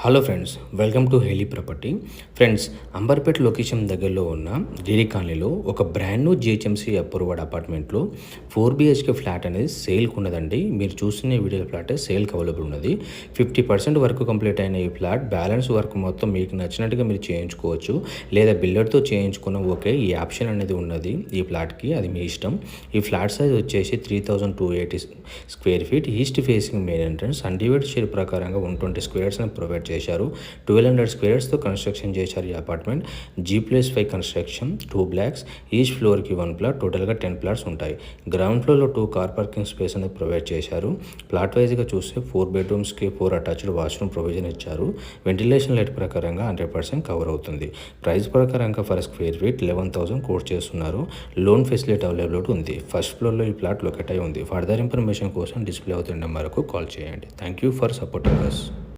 Hello friends, welcome to heli property. Friends, Amberpet location దగ్గరలో ఉన్న dairy కాలనీలో ఒక బ్రాండ్ న్యూ జిహెచ్ఎంసీ అప్రూవ్డ్ అపార్ట్మెంట్లో 4 BHK ఫ్లాట్ అనేది సేల్కి ఉన్నదండి. మీరు చూస్తున్న వీడియో ఫ్లాట్ సేల్కి అవైలబుల్ ఉన్నది. 50% వరకు కంప్లీట్ అయిన ఈ ఫ్లాట్ బ్యాలెన్స్ వర్క్ మొత్తం మీకు నచ్చినట్టుగా మీరు చేయించుకోవచ్చు, లేదా బిల్డర్తో చేయించుకున్న ఓకే, ఈ ఆప్షన్ అనేది ఉన్నది ఈ ఫ్లాట్కి. అది మీ ఇష్టం. ఈ ఫ్లాట్ సైజ్ వచ్చేసి 3280 square feet, east facing main entrance, undivided share ప్రకారంగా 120 స్క్వేర్స్ అని ప్రొవైడ్ చేశారు. 1200 స్క్వేర్స్తో కన్స్ట్రక్షన్ చేశారు ఈ apartment. G+5 construction, 2 blocks, each ఫ్లోర్కి 1 ప్లాట్, టోటల్గా 10 ప్లాట్స్ ఉంటాయి. గ్రౌండ్ ఫ్లోర్లో 2 కార్ పార్కింగ్ స్పేస్ అనేది ప్రొవైడ్ చేశారు. ప్లాట్ వైజ్గా చూస్తే 4 బెడ్రూమ్స్కి 4 అటాచ్డ్ వాష్రూమ్ ప్రొవిజన్ ఇచ్చారు. వెంటిలేషన్ లైట్ ప్రకారంగా 100% కవర్ అవుతుంది. ప్రైస్ ప్రకారంగా ఫర్ స్క్వేర్ ఫీట్ 11,000 కోట్ చేస్తున్నారు. లోన్ ఫెసిలిటీ అవైలబిలిటీ ఉంది. ఫస్ట్ ఫ్లోర్లో ఈ ప్లాట్ లొకేట్ అయి ఉంది. ఫర్దర్ ఇన్ఫర్మేషన్ కోసం డిస్ప్లే అవుతున్న నెంబర్కు కాల్ చేయండి. Thank you for supporting us.